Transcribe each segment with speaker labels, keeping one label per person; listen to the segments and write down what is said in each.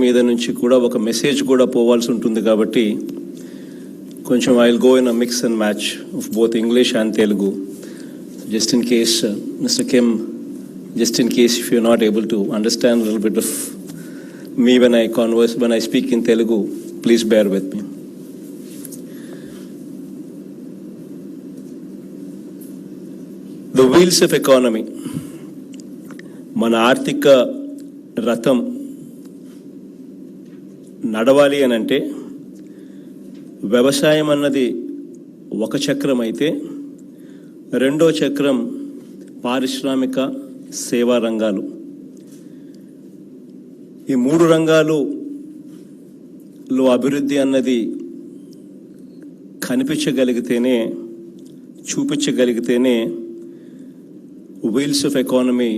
Speaker 1: మీద నుంచి కూడా ఒక మెసేజ్ కూడా పోవాల్సి ఉంటుంది కాబట్టి కొంచెం I will go in a mix and match of both English and Telugu just in case mister Kim, just in case if you're not able to understand a little bit of me when I speak in Telugu, please bear with me. The wheels of economy, మన ఆర్థిక రథం నడవాలి అని అంటే వ్యవసాయం అన్నది ఒక చక్రం అయితే రెండో చక్రం పారిశ్రామిక సేవా రంగాలు. ఈ మూడు రంగాలలో అభివృద్ధి అన్నది కనిపించగలిగితేనే, చూపించగలిగితేనే వీల్స్ ఆఫ్ ఎకానమీ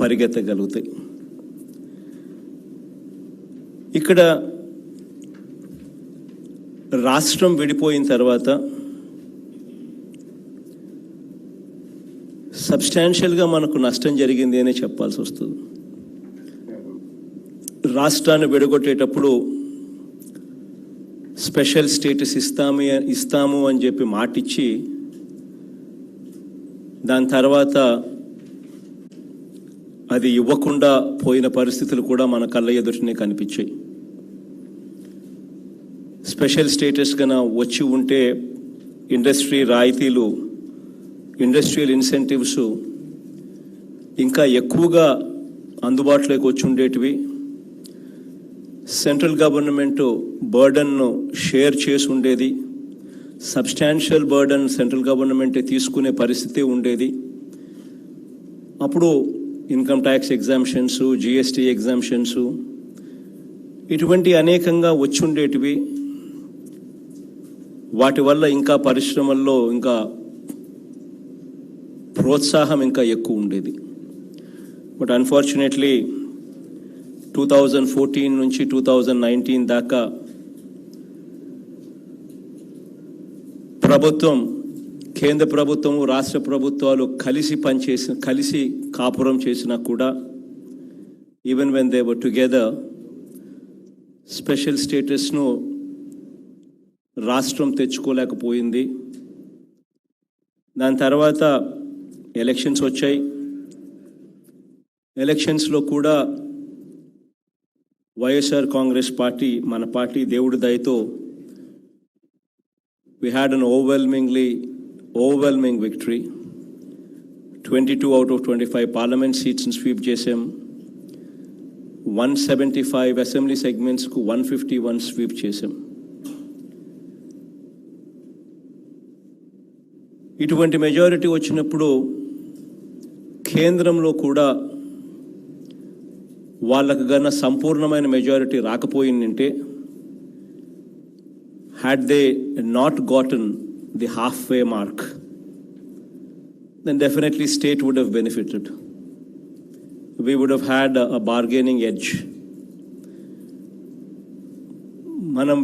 Speaker 1: పరిగెత్తగలుగుతాయి. ఇక్కడ రాష్ట్రం విడిపోయిన తర్వాత సబ్స్టాన్షియల్గా మనకు నష్టం జరిగింది అనే చెప్పాల్సి వస్తుంది. రాష్ట్రాన్ని విడగొట్టేటప్పుడు స్పెషల్ స్టేటస్ ఇస్తాము అని చెప్పి మాటిచ్చి దాని తర్వాత అది ఇవ్వకుండా పోయిన పరిస్థితులు కూడా మన కళ్ళ ఎదుటనే కనిపించాయి. స్పెషల్ స్టేటస్ కన్నా వచ్చి ఉంటే ఇండస్ట్రీ రాయితీలు, ఇండస్ట్రియల్ ఇన్సెంటివ్స్ ఇంకా ఎక్కువగా అందుబాటులోకి వచ్చి ఉండేటివి. సెంట్రల్ గవర్నమెంట్ బర్డన్ను షేర్ చేసి ఉండేది. సబ్స్టాన్షియల్ బర్డన్ సెంట్రల్ గవర్నమెంటే తీసుకునే పరిస్థితి ఉండేది. అప్పుడు income tax exemptions, GST exemptions ఇటువంటి అనేకంగా వచ్చి ఉండేటివి. వాటి వల్ల ఇంకా పరిశ్రమల్లో ఇంకా ప్రోత్సాహం ఇంకా ఎక్కువ ఉండేది. బట్ అన్ఫార్చునేట్లీ 2014 నుంచి 2019 దాకా ప్రభుత్వం, కేంద్ర ప్రభుత్వము, రాష్ట్ర ప్రభుత్వాలు కలిసి కాపురం చేసినా కూడా even when they were together special స్టేటస్ను రాష్ట్రం తెచ్చుకోలేకపోయింది. దాని తర్వాత ఎలక్షన్స్ వచ్చాయి. ఎలక్షన్స్లో కూడా వైఎస్ఆర్ కాంగ్రెస్ పార్టీ, మన పార్టీ దేవుడి దయతో we had an overwhelming victory. 22 out of 25 parliament seats in sweep చేసాం. 175 అసెంబ్లీ సెగ్మెంట్స్కు 151 స్వీప్ చేసాం. ఇటువంటి మెజారిటీ వచ్చినప్పుడు కేంద్రంలో కూడా వాళ్ళకు గన సంపూర్ణమైన majority రాకపోయిందంటే, had they not gotten the halfway mark, then definitely state would have benefited. We would have had a bargaining edge.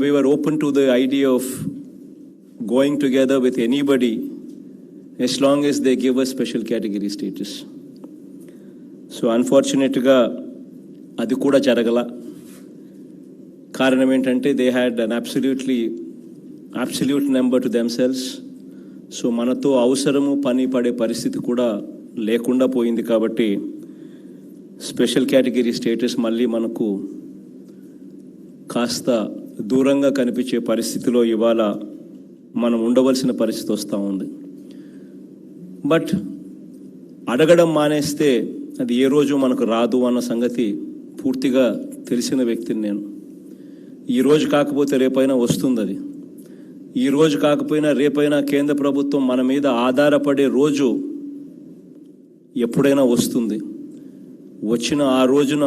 Speaker 1: We were open to the idea of going together with anybody as long as they give us special category status. So unfortunately, అది కూడా జరగల. కారణం ఏంటంటే they had an absolute number to themselves. So మనతో అవసరము పని పడే పరిస్థితి కూడా లేకుండా పోయింది. కాబట్టి స్పెషల్ కేటగిరీ స్టేటస్ మళ్ళీ మనకు కాస్త దూరంగా కనిపించే పరిస్థితిలో ఇవాళ మనం ఉండవలసిన పరిస్థితి వస్తూ ఉంది. బట్ అడగడం మానేస్తే అది ఏ రోజు మనకు రాదు అన్న సంగతి పూర్తిగా తెలిసిన వ్యక్తిని నేను. ఈరోజు కాకపోతే రేపైనా వస్తుంది. అది ఈరోజు కాకపోయినా రేపైనా కేంద్ర ప్రభుత్వం మన మీద ఆధారపడే రోజు ఎప్పుడైనా వస్తుంది. వచ్చిన ఆ రోజున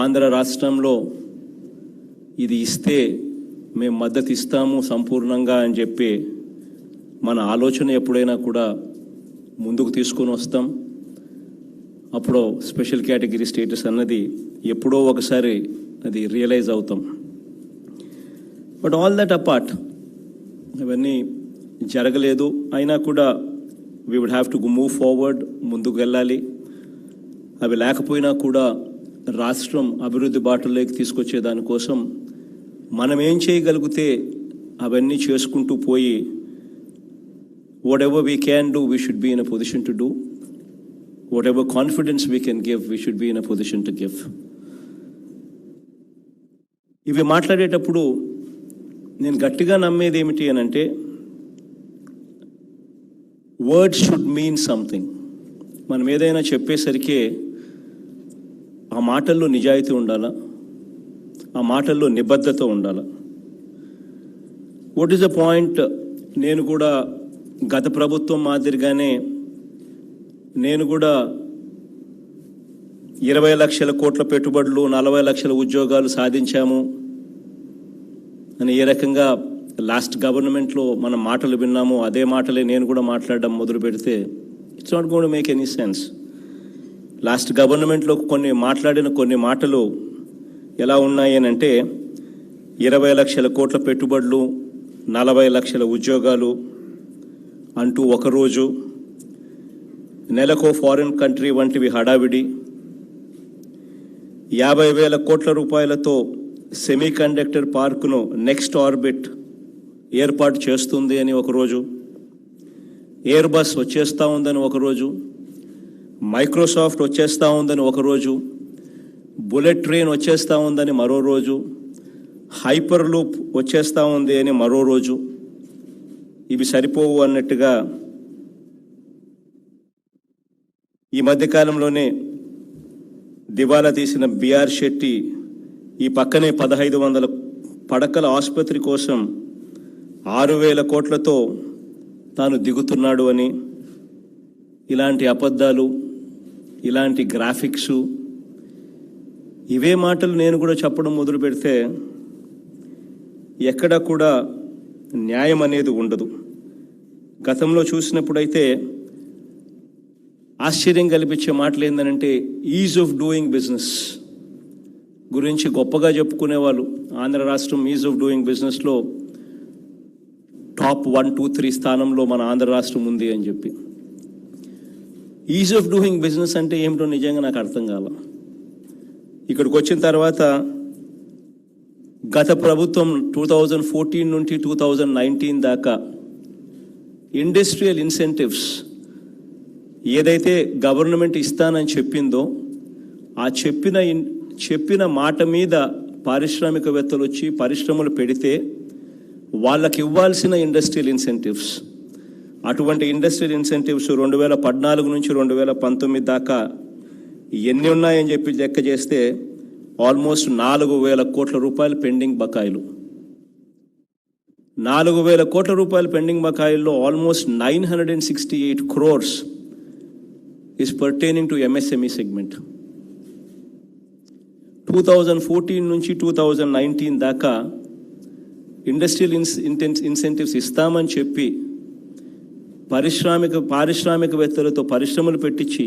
Speaker 1: ఆంధ్ర రాష్ట్రంలో ఇది ఇస్తే మేము మద్దతు ఇస్తాము సంపూర్ణంగా అని చెప్పి మన ఆలోచన ఎప్పుడైనా కూడా ముందుకు తీసుకొని వస్తాం. అప్పుడు స్పెషల్ కేటగిరీ స్టేటస్ అన్నది ఎప్పుడో ఒకసారి అది రియలైజ్ అవుతాం. బట్ ఆల్ దట్ అపార్ట్ ఇవన్నీ జరగలేదు. అయినా కూడా we would have to move forward, ముందుకు వెళ్ళాలి. అవి లేకపోయినా కూడా రాష్ట్రం అభివృద్ధి బాటలోకి తీసుకొచ్చే దానికోసం మనం ఏం చేయగలిగితే అవన్నీ చేసుకుంటూ పోయి whatever we can do, we should be in a position to do. Whatever confidence we can give, we should be in a position to give. ఇవి మాట్లాడేటప్పుడు నేను గట్టిగా నమ్మేది ఏమిటి అని అంటే, వర్డ్స్ షుడ్ మీన్ సంథింగ్. మనం ఏదైనా చెప్పేసరికి ఆ మాటల్లో నిజాయితీ ఉండాలా, ఆ మాటల్లో నిబద్ధత ఉండాలా. What is the point? నేను కూడా గత ప్రభుత్వం మాదిరిగానే నేను కూడా 20 లక్షల కోట్ల పెట్టుబడులు, 40 లక్షల ఉద్యోగాలు సాధించాము అని ఏ రకంగా లాస్ట్ గవర్నమెంట్లో మనం మాటలు విన్నాము, అదే మాటలే నేను కూడా మాట్లాడడం మొదలు పెడితే it's not going to make any sense. Last గవర్నమెంట్లో మాట్లాడిన కొన్ని మాటలు ఎలా ఉన్నాయి అని అంటే, 20 లక్షల కోట్ల పెట్టుబడులు, 40 లక్షల ఉద్యోగాలు అంటూ ఒకరోజు, నెలకో ఫారిన్ కంట్రీ వంటివి హడావిడి, 50,000 కోట్ల రూపాయలతో సెమీ కండక్టర్ పార్కును నెక్స్ట్ ఆర్బిట్ ఏర్పాటు చేస్తుంది అని ఒకరోజు, ఎయిర్ బస్ వచ్చేస్తూ ఉందని ఒకరోజు, మైక్రోసాఫ్ట్ వచ్చేస్తూ ఉందని ఒకరోజు, బుల్లెట్ ట్రైన్ వచ్చేస్తూ ఉందని మరో రోజు, హైపర్ లూప్ వచ్చేస్తూ ఉంది అని మరో రోజు. ఇవి సరిపోవు అన్నట్టుగా ఈ మధ్యకాలంలోనే దివాలా తీసిన బిఆర్ శెట్టి ఈ పక్కనే 1500 పడకల ఆసుపత్రి కోసం 6,000 కోట్లతో తాను దిగుతున్నాడు అని, ఇలాంటి అబద్ధాలు, ఇలాంటి గ్రాఫిక్సు, ఇవే మాటలు నేను కూడా చెప్పడం మొదలు పెడితే ఎక్కడ కూడా న్యాయం అనేది ఉండదు. గతంలో చూసినప్పుడైతే ఆశ్చర్యం కల్పించే మాటలు ఏంటంటే, ఈజ్ ఆఫ్ డూయింగ్ బిజినెస్ గురించి గొప్పగా చెప్పుకునేవాళ్ళు. ఆంధ్ర రాష్ట్రం ఈజ్ ఆఫ్ డూయింగ్ బిజినెస్లో టాప్ 1, 2, 3 స్థానంలో మన ఆంధ్ర రాష్ట్రం ఉంది అని చెప్పి. ఈజ్ ఆఫ్ డూయింగ్ బిజినెస్ అంటే ఏమిటో నిజంగా నాకు అర్థం కాల. ఇక్కడికి వచ్చిన తర్వాత గత ప్రభుత్వం 2014 నుండి 2019 దాకా ఇండస్ట్రియల్ ఇన్సెంటివ్స్ ఏదైతే గవర్నమెంట్ ఇస్తానని చెప్పిందో, ఆ చెప్పిన మాట మీద పారిశ్రామికవేత్తలు వచ్చి పరిశ్రమలు పెడితే వాళ్ళకి ఇవ్వాల్సిన ఇండస్ట్రియల్ ఇన్సెంటివ్స్, అటువంటి ఇండస్ట్రియల్ ఇన్సెంటివ్స్ 2014 నుంచి 2019 దాకా ఎన్ని ఉన్నాయని చెప్పి లెక్క చేస్తే ఆల్మోస్ట్ 4,000 కోట్ల రూపాయలు పెండింగ్ బకాయిలు. 4,000 కోట్ల రూపాయల pending బకాయిల్లో almost 968 crores is pertaining to MSME segment. 2014 నుంచి 2019 దాకా ఇండస్ట్రియల్ ఇన్సెంటివ్స్ ఇస్తామని చెప్పి పారిశ్రామికవేత్తలతో పరిశ్రమలు పెట్టించి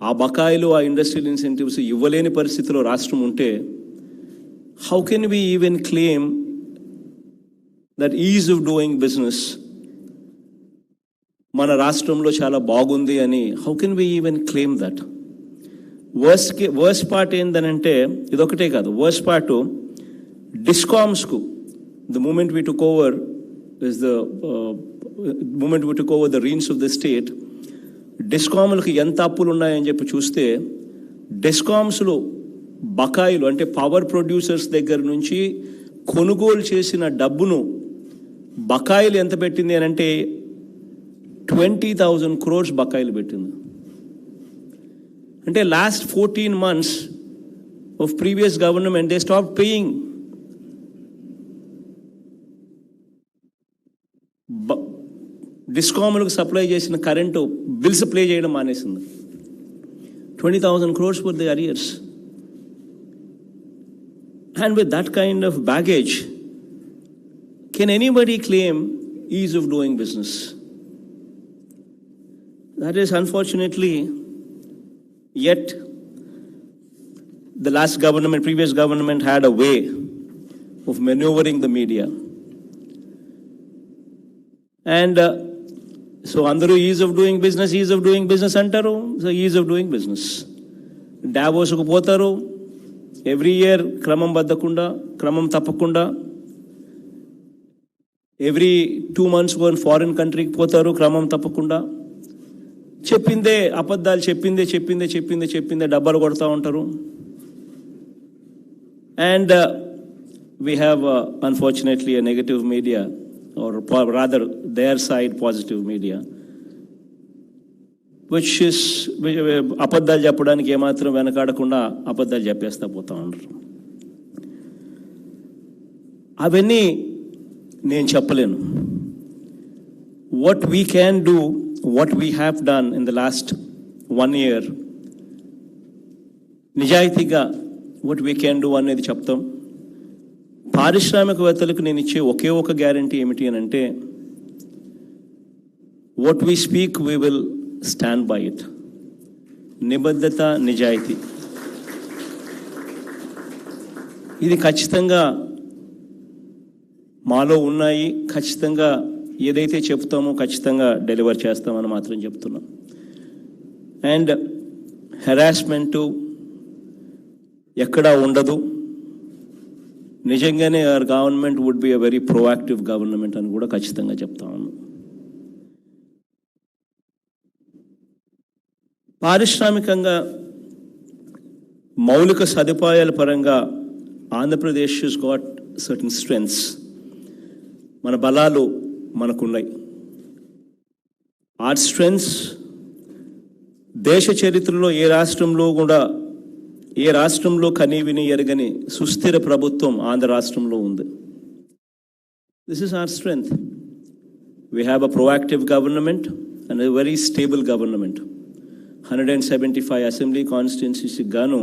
Speaker 1: ఆ బకాయిలు, ఆ ఇండస్ట్రియల్ ఇన్సెంటివ్స్ ఇవ్వలేని పరిస్థితిలో రాష్ట్రం ఉంటే, how can we even claim that ease of doing business మన రాష్ట్రంలో చాలా బాగుంది అని? How can we even claim that? Worst part ఏందనంటే ఇదొకటే కాదు. వర్స్ట్ పార్ట్ డిస్కామ్స్కు the moment we took over the reins of the state, డిస్కామ్లకు ఎంత అప్పులు ఉన్నాయని చెప్పి చూస్తే, డిస్కామ్స్లో బకాయిలు అంటే పవర్ ప్రొడ్యూసర్స్ దగ్గర నుంచి కొనుగోలు చేసిన డబ్బును బకాయిలు ఎంత పెట్టింది అని అంటే 20,000 crores బకాయిలు పెట్టింది. అంటే last 14 months of previous government they stop paying. డిస్కామ్లకు సప్లై చేసిన కరెంటు బిల్స్ ప్లే చేయడం మానేసింది. 20,000 crores for the arrears. And with that kind of baggage, can anybody claim ease of doing business? That is unfortunately, yet the previous government had a way of maneuvering the media. And so andaru ease of doing business antaru. So ease of doing business. డావోస్కు పోతారు every year, క్రమం తప్పకుండా. Every 2 months foreign కంట్రీకి పోతారు క్రమం తప్పకుండా. చెప్పిందే అబద్ధాలు, చెప్పిందే డబ్బాలు కొడతా ఉంటారు. And we have unfortunately a negative media, or rather their side positive media, which is అబద్ధాలు చెప్పడానికి ఏమాత్రం వెనకాడకుండా అబద్ధాలు చెప్పేస్తా పోతా ఉంటారు. అవన్నీ నేను చెప్పలేను. what we can do, what we have done in the last 1 year, నిజాయితీగా what we can do అనేది చెప్తాం. పారిశ్రామికవేత్తలకు నేను ఇచ్చే ఒకే ఒక గ్యారంటీ ఏమిటి అని అంటే, what we speak we will stand by it. నిబద్ధత, నిజాయితీ, ఇది ఖచ్చితంగా మాలో ఉన్నాయి. ఖచ్చితంగా ఏదైతే చెప్తామో ఖచ్చితంగా డెలివర్ చేస్తామని మాత్రం చెప్తున్నాం. అండ్ హెరాస్మెంటు ఎక్కడా ఉండదు. నిజంగానే our government would be a very proactive government అని కూడా ఖచ్చితంగా చెప్తా ఉన్నాం. పారిశ్రామికంగా మౌలిక సదుపాయాల పరంగా Andhra Pradesh has got certain strengths. మన బలాలు మనకున్నాయి. ఆ స్ట్రెంగ్స్ దేశ చరిత్రలో ఏ రాష్ట్రంలో కనీ విని ఎరగని సుస్థిర ప్రభుత్వం ఆంధ్ర రాష్ట్రంలో ఉంది. This is our strength. We have a proactive government and a very stable government. 175 assembly కాన్స్టిట్యున్సీస్కి గాను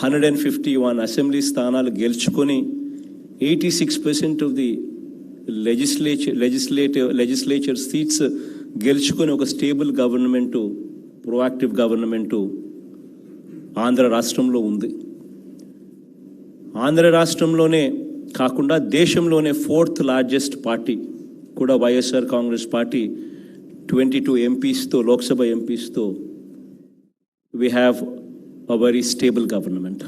Speaker 1: 151 అసెంబ్లీ స్థానాలు గెలుచుకొని 86% ఆఫ్ ది లెజిస్లేచర్ సీట్స్ గెలుచుకొని ఒక stable government, proactive government Andhra రాష్ట్రంలో ఉంది. ఆంధ్ర రాష్ట్రంలోనే కాకుండా దేశంలోనే 4th లార్జెస్ట్ పార్టీ కూడా వైఎస్ఆర్ కాంగ్రెస్ పార్టీ. 22 ఎంపీస్తో, లోక్సభ ఎంపీస్తో we have a very stable government.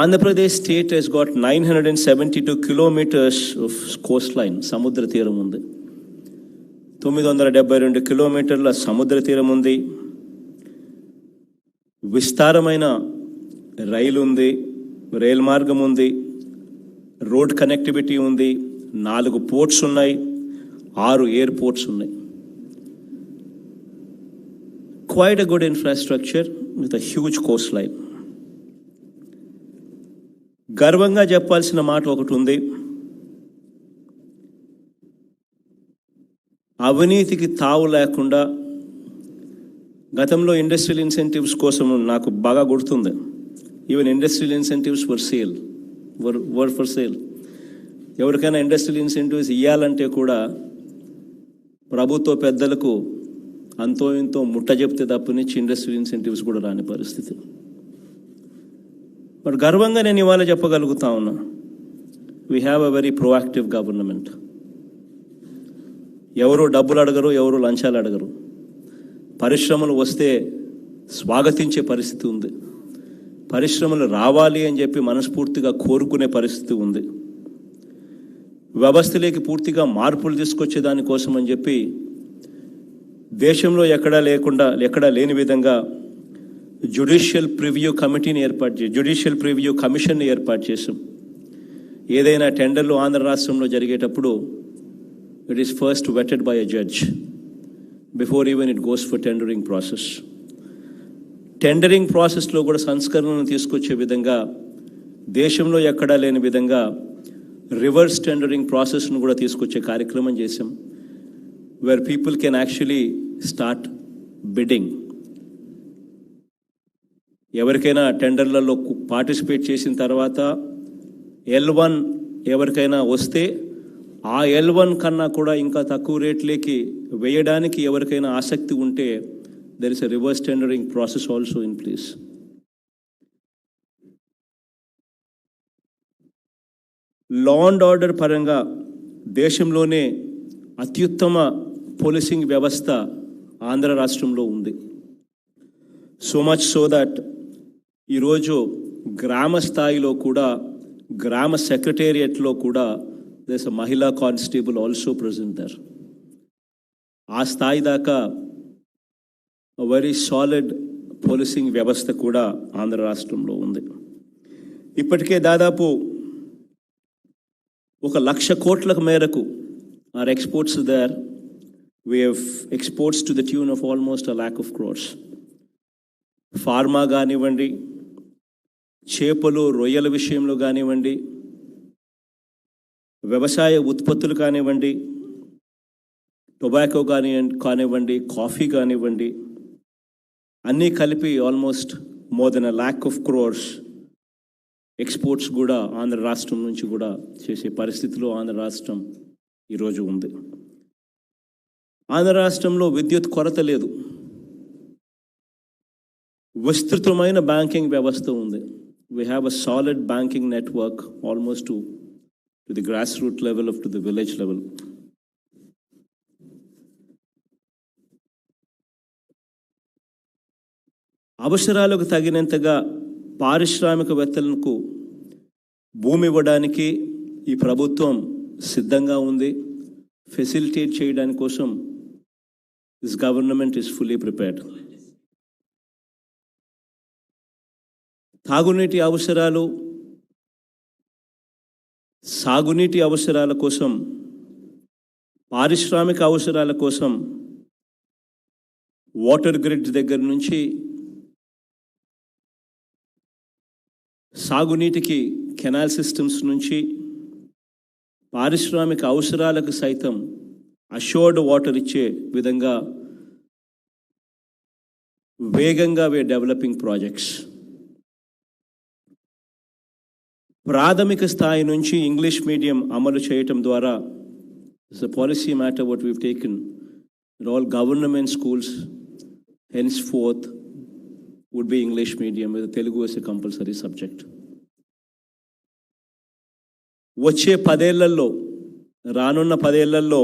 Speaker 1: Andhra Pradesh state has got 972 kilometers of coast line. సముద్ర తీరం ఉంది. 972 kilometers సముద్ర తీరం ఉంది. విస్తారమైన రైలు ఉంది, రైల్ మార్గం ఉంది, రోడ్ కనెక్టివిటీ ఉంది, 4 పోర్ట్స్ ఉన్నాయి, 6 ఎయిర్పోర్ట్స్ ఉన్నాయి. Quite a good infrastructure with a huge Coast line. గర్వంగా చెప్పాల్సిన మాట ఒకటి ఉంది. అవినీతికి తావు లేకుండా గతంలో ఇండస్ట్రియల్ ఇన్సెంటివ్స్ కోసం నాకు బాగా గుర్తుంది. Even industrial incentives were for sale. ఎవరికైనా ఇండస్ట్రియల్ ఇన్సెంటివ్స్ ఇవ్వాలంటే కూడా ప్రభుత్వ పెద్దలకు అంతో ఇంతో ముట్ట చెప్తే తప్పనిచ్చి ఇండస్ట్రియల్ ఇన్సెంటివ్స్ కూడా రాని పరిస్థితి. బట్ గర్వంగా నేను ఇవాళ చెప్పగలుగుతా ఉన్నా, we have a very proactive government. ఎవరు డబ్బులు అడగరు, ఎవరు లంచాలు అడగరు. పరిశ్రమలు వస్తే స్వాగతించే పరిస్థితి ఉంది. పరిశ్రమలు రావాలి అని చెప్పి మనస్ఫూర్తిగా కోరుకునే పరిస్థితి ఉంది. వ్యవస్థలోకి పూర్తిగా మార్పులు తీసుకొచ్చే దానికోసం అని చెప్పి దేశంలో ఎక్కడా లేని విధంగా జ్యుడిషియల్ ప్రివ్యూ కమిషన్ని ఏర్పాటు చేసాం. ఏదైనా టెండర్లు ఆంధ్ర రాష్ట్రంలో జరిగేటప్పుడు it is first vetted by a judge before even it goes for tendering process. Tendering ప్రాసెస్లో కూడా సంస్కరణను తీసుకొచ్చే విధంగా దేశంలో ఎక్కడా లేని విధంగా రివర్స్ టెండరింగ్ ప్రాసెస్ను కూడా తీసుకొచ్చే కార్యక్రమం చేసాం. Where people can actually start bidding. ఎవరికైనా టెండర్లలో పార్టిసిపేట్ చేసిన తర్వాత L1 ఎవరికైనా వస్తే ఆ L1 కన్నా కూడా ఇంకా తక్కువ రేట్లకి వేయడానికి ఎవరికైనా ఆసక్తి ఉంటే there is a reverse tendering process also in place. Law and order పరంగా దేశంలోనే అత్యుత్తమ పోలీసింగ్ వ్యవస్థ ఆంధ్ర రాష్ట్రంలో ఉంది. సో మచ్ సో దట్ ఈరోజు గ్రామ స్థాయిలో కూడా, గ్రామ సెక్రటేరియట్లో కూడా దేస్ అ మహిళా కానిస్టేబుల్ ఆల్సో ప్రెజెంట్ దర్. ఆ స్థాయి దాకా వెరీ సాలిడ్ పోలీసింగ్ వ్యవస్థ కూడా ఆంధ్ర రాష్ట్రంలో ఉంది. ఇప్పటికే దాదాపు 1,00,000 కోట్ల మేరకు are exports there. We have exports to the tune of almost 1,00,000 crores. Pharma కానివ్వండి, చేపలు రొయ్యల విషయంలో కానివ్వండి, వ్యవసాయ ఉత్పత్తులు కానివ్వండి, టొబాకో కానివ్వండి, కాఫీ కానివ్వండి, అన్నీ కలిపి almost more than 1,00,000 crores exports కూడా ఆంధ్ర రాష్ట్రం నుంచి కూడా చేసే పరిస్థితిలో ఆంధ్ర రాష్ట్రం ఈరోజు ఉంది. ఆంధ్ర రాష్ట్రంలో విద్యుత్ కొరత లేదు. విస్తృతమైన బ్యాంకింగ్ వ్యవస్థ ఉంది. We have a solid banking network almost to the grass root level to the village level. అవసరాలకు తగినంతగా పారిశ్రామికవేత్తలకు భూమి ఇవ్వడానికి ఈ ప్రభుత్వం సిద్ధంగా ఉంది. ఫెసిలిటేట్ చేయడానికి కోసం this government is fully prepared. తాగునీటి అవసరాలు, సాగునీటి అవసరాల కోసం, పారిశ్రామిక అవసరాల కోసం వాటర్ గ్రిడ్ దగ్గర నుంచి సాగునీటికి కెనాల్ సిస్టమ్స్ నుంచి పారిశ్రామిక అవసరాలకు సైతం అష్యూర్డ్ వాటర్ ఇచ్చే విధంగా వేగంగా వీఆర్ డెవలపింగ్ ప్రాజెక్ట్స్. ప్రాథమిక స్థాయి నుంచి ఇంగ్లీష్ మీడియం అమలు చేయటం ద్వారా it's a policy matter what weave taken that all government schools henceforth would be English medium with Telugu as a compulsory subject. వచ్చే 10 ఏళ్లలో, రానున్న 10 ఏళ్లలో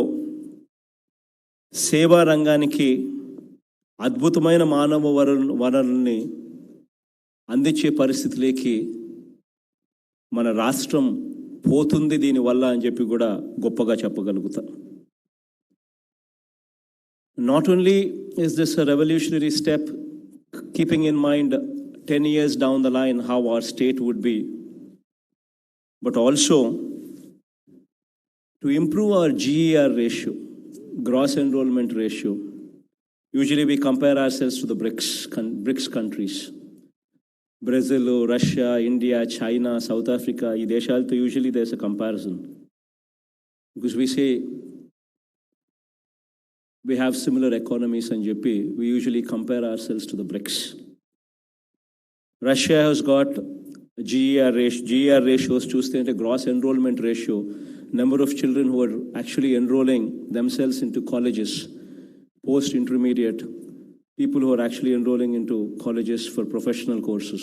Speaker 1: సేవా రంగానికి అద్భుతమైన మానవ వనరుల్ని అందించే పరిస్థితిలోకి మన రాష్ట్రం పోతుంది దీనివల్ల అని చెప్పి కూడా గొప్పగా చెప్పగలుగుతా. Not only is this a revolutionary step, keeping in mind 10 years down the line how our state would be, but also to improve our GER ratio, gross enrollment ratio. Usually we compare ourselves to the BRICS countries. Brazil, Russia, India, China, South Africa, ఈ దేశాలతో usually there's a comparison. Because we say we have similar economies and we usually compare ourselves to the BRICS. Russia has got GER ratios చూస్తే అంటే gross enrollment ratio, number of children who are actually enrolling themselves into colleges, post intermediate, people who are actually enrolling into colleges for professional courses,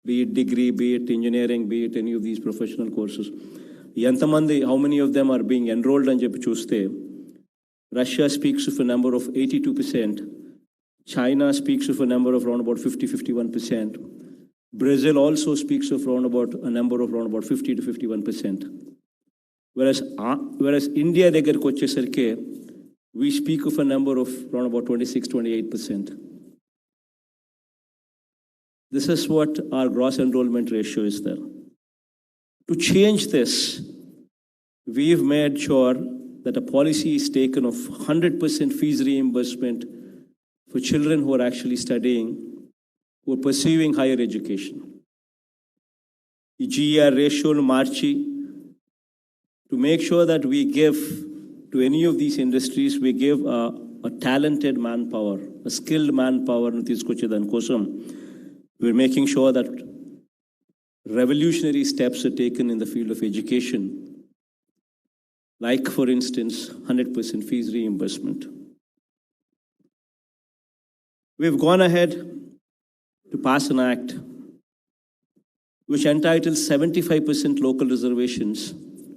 Speaker 1: be it degree, be it engineering, be it any of these professional courses. ఎంతమంది, how many of them are being enrolled అని చెప్పి చూస్తే Russia speaks of a number of 82%. China speaks of a number of around about 50-51%. Brazil also speaks of around about a number of around about 50 to 51%. Whereas India దగ్గరికి వచ్చేసరికి we speak of a number of around about 26-28%. This is what our gross enrollment ratio is there. To change this, we've made sure that a policy is taken of 100% fees reimbursement for children who are actually studying, who are pursuing higher education. The GER ratio marchi to make sure that we give to any of these industries, we give a talented manpower, a skilled manpower. We're making sure that revolutionary steps are taken in the field of education. Like, for instance, 100% fees reimbursement. We've gone ahead to pass an act which entitles 75% local reservations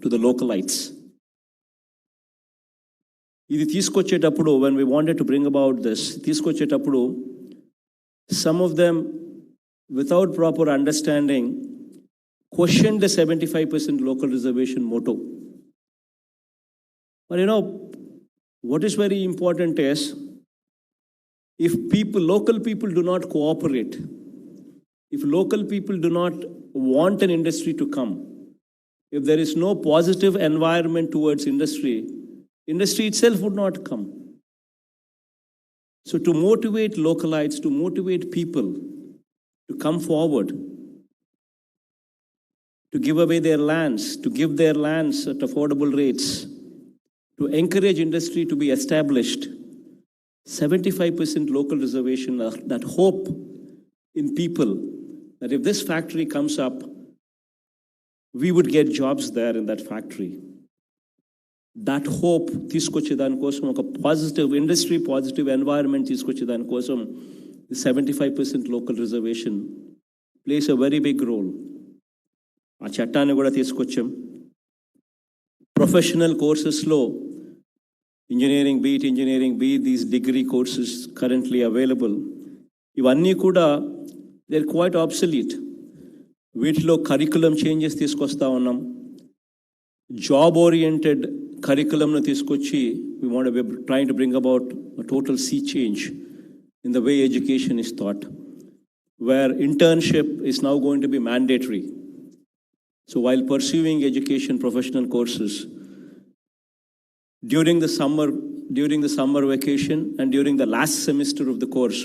Speaker 1: to the localites. ఇది తీసుకొచ్చేటప్పుడు, when we wanted to bring about this, తీసుకొచ్చేటప్పుడు some of them, without proper understanding, questioned the 75% local reservation motto. But what is very important is, if local people do not cooperate, if local people do not want an industry to come, if there is no positive environment towards industry itself would not come. So to motivate localites, to motivate people to come forward, to give away their lands, to give their lands at affordable rates, to encourage industry to be established, 75% local reservation, that hope in people that if this factory comes up, we would get jobs there in that factory. That hope తీసుకొచ్చే దానికోసం, ఒక positive industry, positive environment తీసుకొచ్చే దానికోసం 75% local reservation plays a very big role. ఆ చట్టాన్ని కూడా తీసుకొచ్చాం. Professional కోర్సెస్లో engineering B these degree courses currently available, ఇవన్నీ కూడా దే ఆర్ క్వైట్ ఆబ్సల్యూట్. వీటిలో కరికులం చేంజెస్ తీసుకొస్తా ఉన్నాం. జాబ్ ఓరియంటెడ్ కరికులంను తీసుకొచ్చి we want to be trying to bring about a total sea change in the way education is taught, where internship is now going to be mandatory. So while pursuing education, professional courses, during the summer vacation and during the last semester of the course,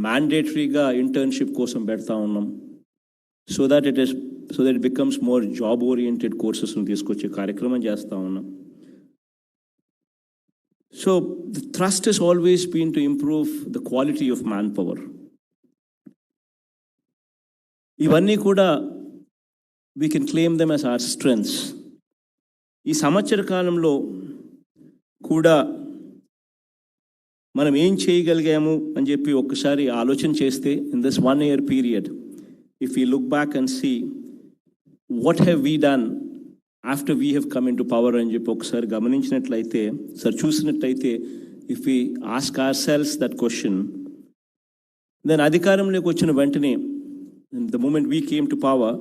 Speaker 1: mandatory ga internship kosam pedta unnam, so that it becomes more job oriented courses nu తీసుకొచ్చే కార్యక్రమం చేస్తా ఉన్నాం. So the thrust has always been to improve the quality of manpower. ఇవన్నీ కూడా we can claim them as our strengths. ఈ సంవత్సర కాలంలో కూడా మనం ఏం చేయగలిగాము అని చెప్పి ఒక్కసారి ఆలోచన చేస్తే, in this 1 year period, if we look back and see what have we done after we have come into power అని చెప్పి ఒకసారి గమనించినట్లయితే, చూసినట్లయితే, if we ask ourselves that question, then అధికారంలోకి వచ్చిన వెంటనే, the moment we came to power,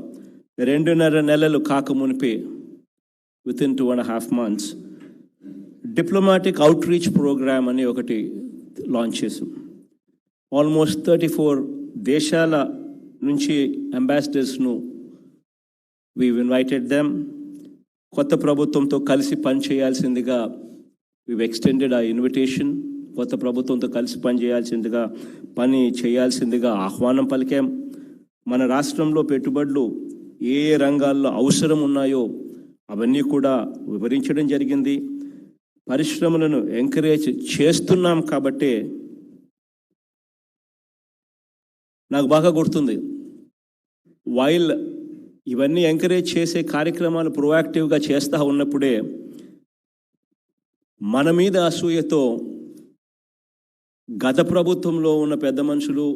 Speaker 1: 2.5 నెలలు కాకమునిపే, within 2.5 months, diplomatic outreach programme అని ఒకటి లాంచ్ చేసాం. ఆల్మోస్ట్ 34 దేశాల నుంచి అంబాసిడర్స్ను we've invited them. కొత్త ప్రభుత్వంతో కలిసి పనిచేయాల్సిందిగా we've extended our invitation. కొత్త ప్రభుత్వంతో కలిసి పని చేయాల్సిందిగా ఆహ్వానం పలికాం. మన రాష్ట్రంలో పెట్టుబడులు ఏ రంగాల్లో అవసరం ఉన్నాయో అవన్నీ కూడా వివరించడం జరిగింది. పరిశ్రమలను ఎంకరేజ్ చేస్తున్నాం కాబట్టి, నాకు బాగా గుర్తుంది, వైల్ ఇవన్నీ ఎంకరేజ్ చేసే కార్యక్రమాలు ప్రొయాక్టివ్గా చేస్తూ ఉన్నప్పుడే మన మీద అసూయతో గత ప్రభుత్వంలో ఉన్న పెద్ద మనుషులు,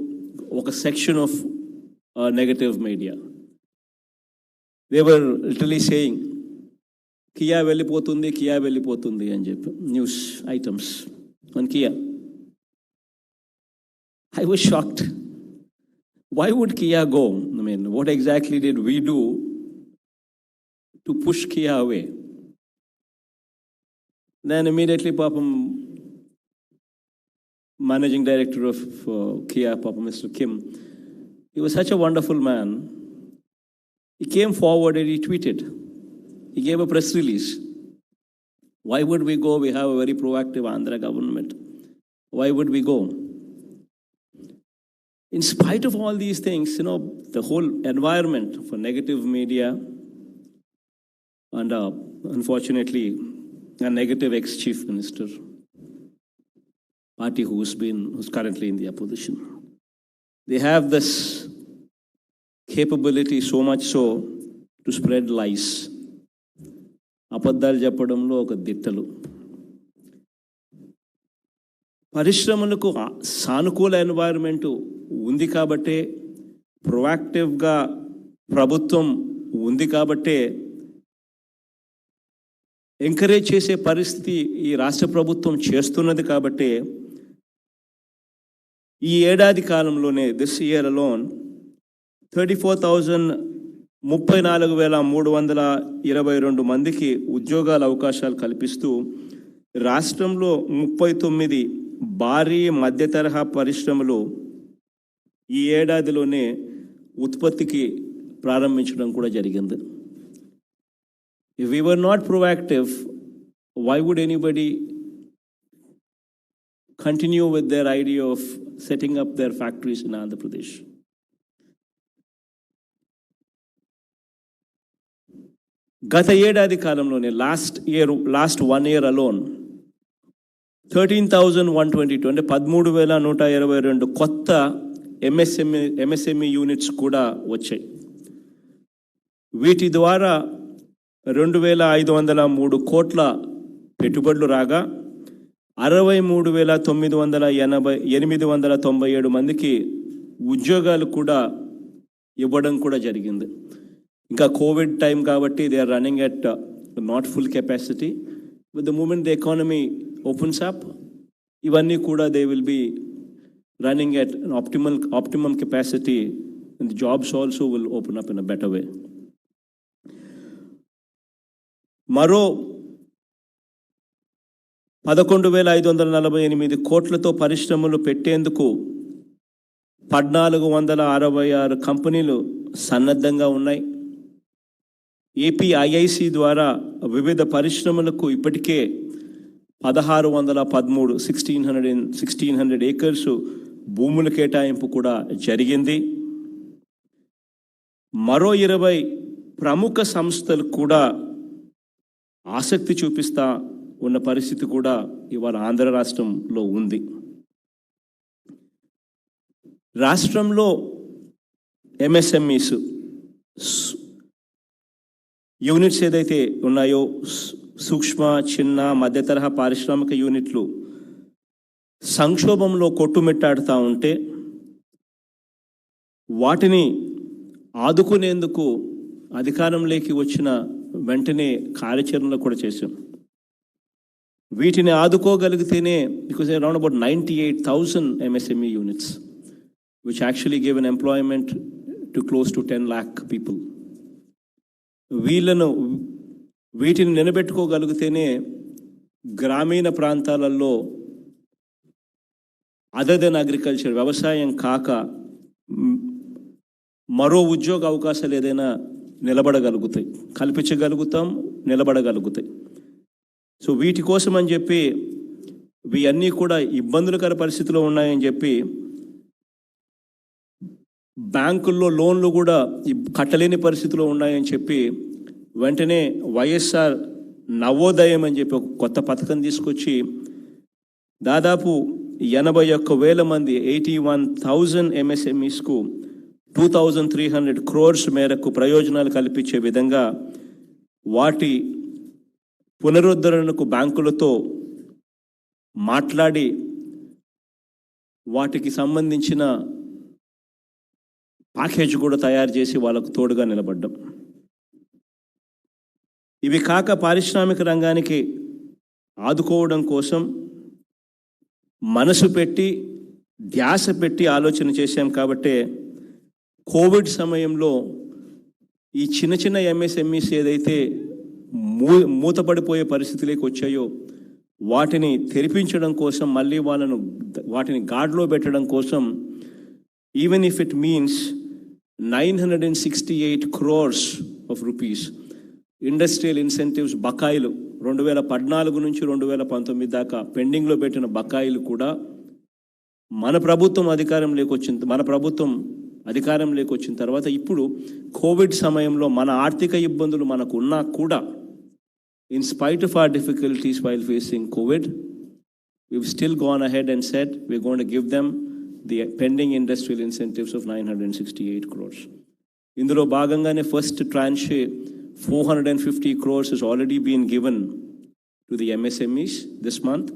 Speaker 1: ఒక section of negative media, they were literally saying Kia వెళ్ళిపోతుంది అని చెప్పి news items on Kia. I was shocked. Why would Kia go? I mean, what exactly did we do to push Kia away? Then immediately, Papam, managing director of Kia, Papa Mr. Kim, he was such a wonderful man. He came forward and he tweeted. He gave a press release. Why would we go? We have a very proactive Andhra government. Why would we go? In spite of all these things, the whole environment for negative media and unfortunately a negative ex-chief minister, party who's currently in the opposition, they have this capability so much so to spread lies. అబద్ధాలు చెప్పడంలో ఒక దిట్టలు. పరిశ్రమలకు సానుకూల ఎన్వైరన్మెంటు ఉంది కాబట్టే, ప్రొయాక్టివ్గా ప్రభుత్వం ఉంది కాబట్టే, ఎంకరేజ్ చేసే పరిస్థితి ఈ రాష్ట్ర ప్రభుత్వం చేస్తున్నది కాబట్టే ఈ ఏడాది కాలంలోనే దిస్ ఇయర్ అలోన్ 34,322 మందికి ఉద్యోగాల అవకాశాలు కల్పిస్తూ రాష్ట్రంలో 39 భారీ మధ్య తరహా పరిశ్రమలు ఈ ఏడాదిలోనే ఉత్పత్తికి ప్రారంభించడం కూడా జరిగింది. If we were not proactive, why would anybody continue with their idea of setting up their factories in Andhra Pradesh? గత ఏడాది కాలంలోనే లాస్ట్ 1 year alone 13,122 అంటే 13,122 కొత్త ఎంఎస్ఎంఈ యూనిట్స్ కూడా వచ్చాయి. వీటి ద్వారా 2,503 కోట్ల పెట్టుబడులు రాగా 63,897 మందికి ఉద్యోగాలు కూడా ఇవ్వడం కూడా జరిగింది. ఇంకా కోవిడ్ టైం కాబట్టి they are running at not full capacity. With the moment the economy opens up, ఇవన్నీ కూడా they will be running at optimum capacity, and the jobs also will open up in a better way. మరో 11,548 కోట్లతో పరిశ్రమలు పెట్టేందుకు 1,466 కంపెనీలు సన్నద్ధంగా ఉన్నాయి. APIIC ద్వారా వివిధ పరిశ్రమలకు ఇప్పటికే 1,613 ఏకర్స్ భూముల కేటాయింపు కూడా జరిగింది. మరో 20 ప్రముఖ సంస్థలు కూడా ఆసక్తి చూపిస్తా ఉన్న పరిస్థితి కూడా ఇవాళ ఆంధ్ర రాష్ట్రంలో ఉంది. రాష్ట్రంలో ఎంఎస్ఎంఈస్ యూనిట్స్ ఏదైతే ఉన్నాయో, సూక్ష్మ చిన్న మధ్య తరహా పారిశ్రామిక యూనిట్లు సంక్షోభంలో కొట్టుమిట్టాడుతూ ఉంటే వాటిని ఆదుకునేందుకు అధికారంలోకి వచ్చిన వెంటనే కార్యాచరణలు కూడా చేశాం. వీటిని ఆదుకోగలిగితేనే, because around about 98,000 MSME units which actually give an employment to close to 10 lakh people. వీటిని నిలబెట్టుకోగలిగితేనే గ్రామీణ ప్రాంతాలలో అదర్ దెన్ అగ్రికల్చర్, వ్యవసాయం కాక మరో ఉద్యోగ అవకాశాలు ఏదైనా నిలబడగలుగుతాయి, కల్పించగలుగుతాం, నిలబడగలుగుతాయి. సో వీటి కోసం అని చెప్పి ఇవన్నీ కూడా ఇబ్బందులకర పరిస్థితిలో ఉన్నాయని చెప్పి బ్యాంకుల్లో లోన్లు కూడా కట్టలేని పరిస్థితిలో ఉన్నాయని చెప్పి వెంటనే వైఎస్ఆర్ నవోదయం అని చెప్పి ఒక కొత్త పథకం తీసుకొచ్చి దాదాపు 81,000 మంది 81,000 MSMEస్కు 2,300 crores మేరకు ప్రయోజనాలు కల్పించే విధంగా వాటి పునరుద్ధరణకు బ్యాంకులతో మాట్లాడి వాటికి సంబంధించిన ప్యాకేజ్ కూడా తయారు చేసి వాళ్ళకు తోడుగా నిలబడ్డం. ఇవి కాక పారిశ్రామిక రంగానికి ఆదుకోవడం కోసం మనసు పెట్టి ధ్యాస పెట్టి ఆలోచన చేశాం. కాబట్టే కోవిడ్ సమయంలో ఈ చిన్న చిన్న ఎంఎస్ఎంఈస్ ఏదైతే మూతపడిపోయే పరిస్థితిలోకి వచ్చాయో వాటిని తెరిపించడం కోసం, మళ్ళీ వాటిని గాడిలో పెట్టడం కోసం, even if it means 968 crores of rupees industrial incentives బకాయిలు 2014 నుంచి 2019 దాకా పెండింగ్లో పెట్టిన బకాయిలు కూడా మన ప్రభుత్వం అధికారంలోకి వచ్చిన తర్వాత ఇప్పుడు కోవిడ్ సమయంలో మన ఆర్థిక ఇబ్బందులు మనకు ఉన్నా కూడా, in spite of our difficulties while facing COVID, we've still gone ahead and said we're going to give them the pending industrial incentives of 968 crores. ఇందులో భాగంగానే first trans 450 crores has already been given to the MSMEs this month.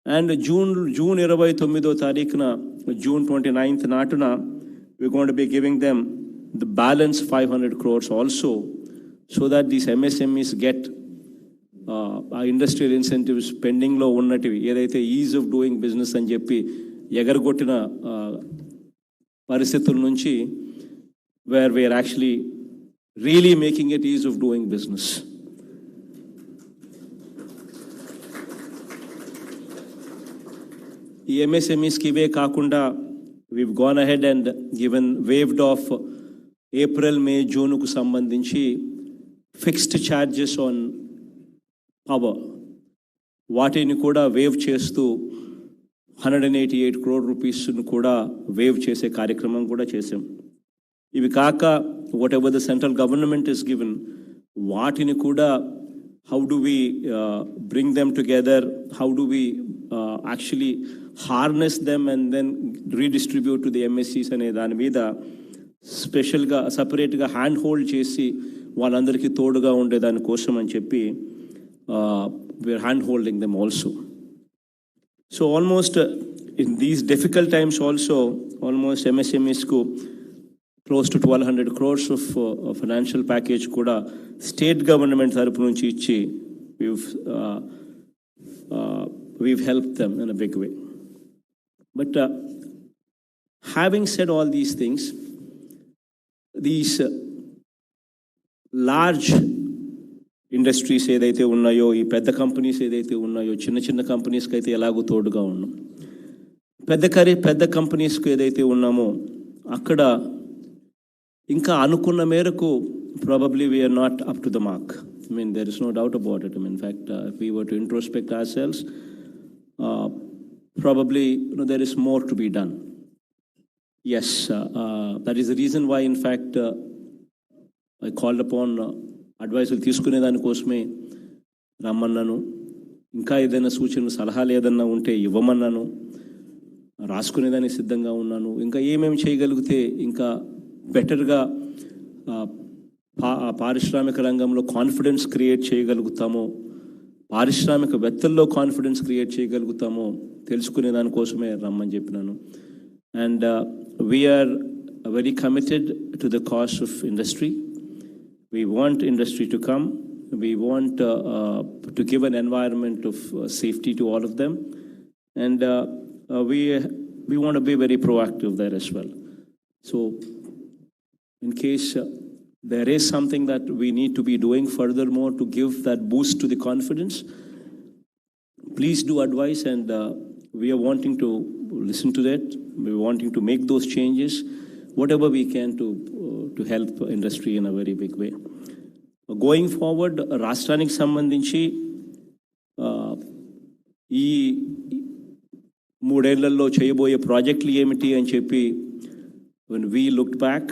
Speaker 1: And June 29వ తారీఖున, June 29th నాటున we're going to be giving them the balance 500 crores also, so that these MSMEs get industrial incentives పెండింగ్లో ఉన్నటివి ఏదైతే is of doing business అని చెప్పి ఎగరగొట్టిన పరిస్థితుల నుంచి where we are actually really making it ease of doing business. ఈ ఎంఎస్ఎంఈస్కి ఇవే కాకుండా we've gone ahead and waived off April, May, June కు సంబంధించి ఫిక్స్డ్ ఛార్జెస్ ఆన్ పవర్, వాటిని కూడా వేవ్ చేస్తూ 188 crore రూపీస్ను కూడా వేవ్ చేసే కార్యక్రమం కూడా చేసాం. ఇవి కాక whatever the central government is given, వాటిని కూడా how do we bring them together, how do we actually harness them and then redistribute to the MSEs అనే దాని మీద స్పెషల్గా సపరేట్గా హ్యాండ్ హోల్డ్ చేసి వాళ్ళందరికీ తోడుగా ఉండే దానికోసం అని చెప్పి we're hand holding them also. So almost in these difficult times also almost ఎంఎస్ఎంఈస్కు close to 1,200 crores of financial package కూడా స్టేట్ గవర్నమెంట్ తరపు నుంచి ఇచ్చి we've helped them in a big way. But having said all these things, these large industries ఏదైతే ఉన్నాయో, ఈ పెద్ద companies ఏదైతే ఉన్నాయో, చిన్న చిన్న కంపెనీస్కి అయితే ఎలాగో తోడుగా ఉన్నాం. పెద్ద కంపెనీస్కి ఏదైతే ఉన్నామో అక్కడ ఇంకా అనుకున్న మేరకు probably we are not up to the mark. I mean, there is no doubt about it. I mean, in fact, if we were to introspect ourselves, probably there is more to be done. Yes, that is the reason why, in fact, I called upon advice తీసుకునే దానికోసమే రమ్మన్నాను. ఇంకా ఏదైనా సూచనలు సలహాలు ఏదన్నా ఉంటే ఇవ్వమన్నాను. రాసుకునేదానికి సిద్ధంగా ఉన్నాను. ఇంకా ఏమేమి చేయగలిగితే ఇంకా బెటర్గా పారిశ్రామిక రంగంలో కాన్ఫిడెన్స్ క్రియేట్ చేయగలుగుతామో, పారిశ్రామికవేత్తల్లో కాన్ఫిడెన్స్ క్రియేట్ చేయగలుగుతామో తెలుసుకునే దానికోసమే రమ్మని చెప్పినాను. And we are very committed to the cause of industry. We want industry to come. We want to give an environment of safety to all of them. And we want to be very proactive there as well. So in case there is something that we need to be doing furthermore to give that boost to the confidence, please do advise, and we are wanting to listen to that. We are wanting to make those changes, whatever we can to help industry in a very big way. Going forward, రాష్ట్రానికి సంబంధించి ఈ 3 ఏళ్లలో చేయబోయే ప్రాజెక్టులు ఏమిటి అని చెప్పి when we looked back,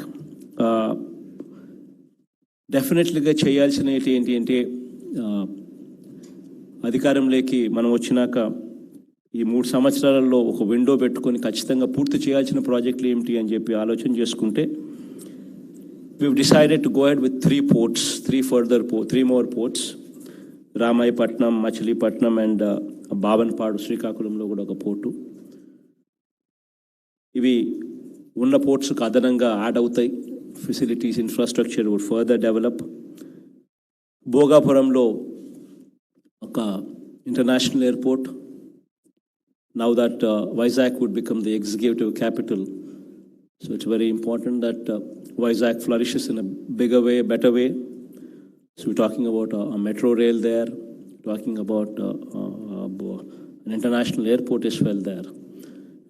Speaker 1: డెఫినెట్లీగా చేయాల్సినవి ఏంటి అంటే, అధికారంలోకి మనం వచ్చినాక ఈ 3 సంవత్సరాలలో ఒక విండో పెట్టుకొని ఖచ్చితంగా పూర్తి చేయాల్సిన ప్రాజెక్టులు ఏమిటి అని చెప్పి ఆలోచన చేసుకుంటే, we've decided to go ahead with 3 ports, 3 more ports. Ramayapatnam, Machilipatnam and Bhavanapadu, శ్రీకాకుళంలో కూడా ఒక పోర్టు. ఇవి ఉన్న పోర్ట్స్కి అదనంగా యాడ్ అవుతాయి. Facilities, infrastructure would further develop. భోగాపురంలో ఒక international airport. Now that Vizag would become the executive capital. So it's very important that Vizag flourishes in a bigger way, better way. So we're talking about a metro rail there, talking about an international airport as well there.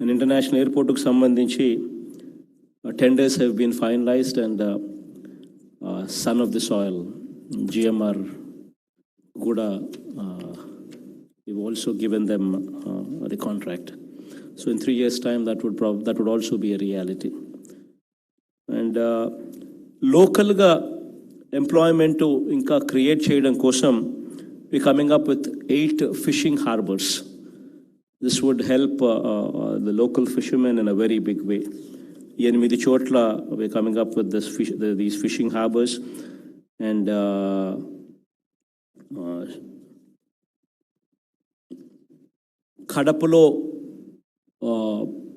Speaker 1: An international airport కు సంబంధించి tenders have been finalized, and Son of the Soil, GMR Guda, we've also given them the contract. So in 3 years' time, that would also be a reality. And localga employment ఇంకా create చేయడం కోసం we coming up with 8 fishing harbors. This would help the local fishermen in a very big way. 8 చోట్ల we're coming up with these fishing harbors. And కడపలో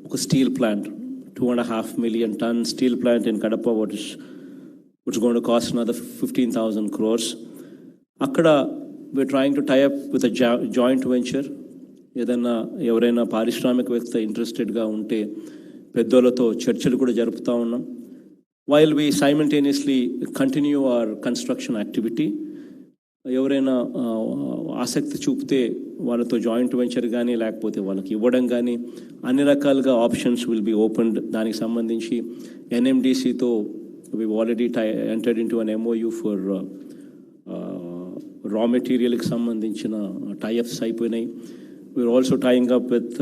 Speaker 1: ఒక steel plant, 2.5 million ton steel plant in Kadapa, which is going to cost another 15,000 crores. Akkada, we're trying to tie up with a joint venture ఏదన్నా ఎవరైనా పారిశ్రామికవేత్త ఇంట్రెస్టెడ్గా ఉంటే పెద్దోళ్ళతో చర్చలు కూడా జరుపుతూ ఉన్నాం. While we simultaneously continue our construction activity. ఎవరైనా ఆసక్తి చూపితే వాళ్ళతో జాయింట్ వెంచర్ కానీ లేకపోతే వాళ్ళకి ఇవ్వడం కానీ అన్ని రకాలుగా ఆప్షన్స్ విల్ బి ఓపెన్డ్. దానికి సంబంధించి ఎన్ఎండిసితో we already entered into an MOU for raw మెటీరియల్కి సంబంధించిన టైఅప్స్ అయిపోయినాయి. We're also tying up with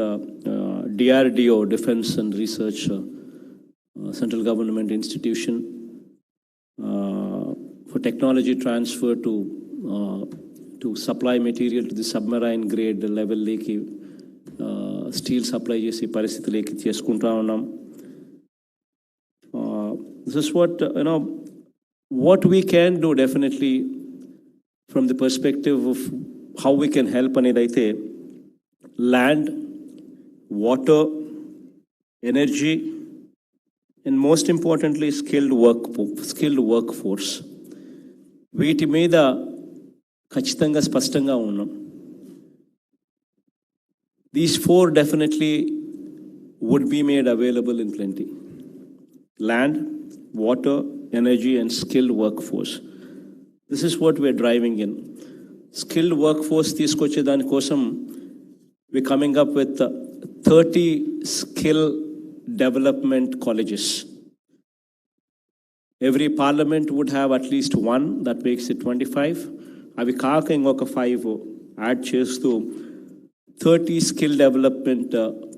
Speaker 1: DRDO, Defense and Research Central Government Institution, for technology transfer to supply material to the submarine grade level leki steel supply chesi paristhiti leki cheskunta unnam. This is what what we can do definitely from the perspective of how we can help anedaithe land, water, energy, and most importantly skilled workforce. వీటి మీద ఖచ్చితంగా స్పష్టంగా ఉన్నాం. These 4 definitely would be made available in plenty. Land, water, energy, and skilled workforce. This is what we're driving in. Skilled workforce తీసుకొచ్చే దానికోసం we're coming up with 30 skill development colleges. Every parliament would have at least one, that makes it 25. అవి కాక ఇంకొక 5 add చేస్తూ 30 skill development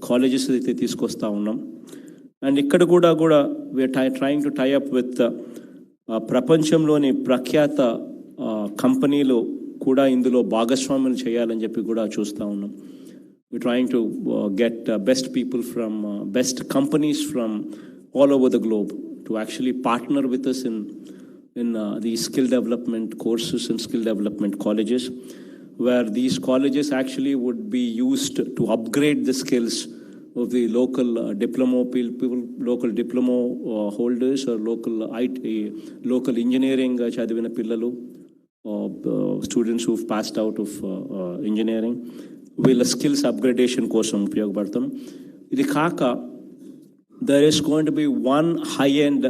Speaker 1: colleges అయితే తీసుకొస్తా ఉన్నాం. And ఇక్కడ కూడా we are trying to tie up with ప్రపంచంలోని ప్రఖ్యాత కంపెనీలు కూడా ఇందులో భాగస్వామ్యం చేయాలని చెప్పి కూడా చూస్తూ ఉన్నాం. We're trying to get best people from best companies from all over the globe to actually partner with us in these skill development courses and skill development colleges, where these colleges actually would be used to upgrade the skills of the local diploma people, local diploma holders, or local engineering chadivina pillalu, students who've passed out of engineering. వీళ్ళ skills upgradation కోసం ఉపయోగపడతాం. ఇది కాక there is going to be one high-end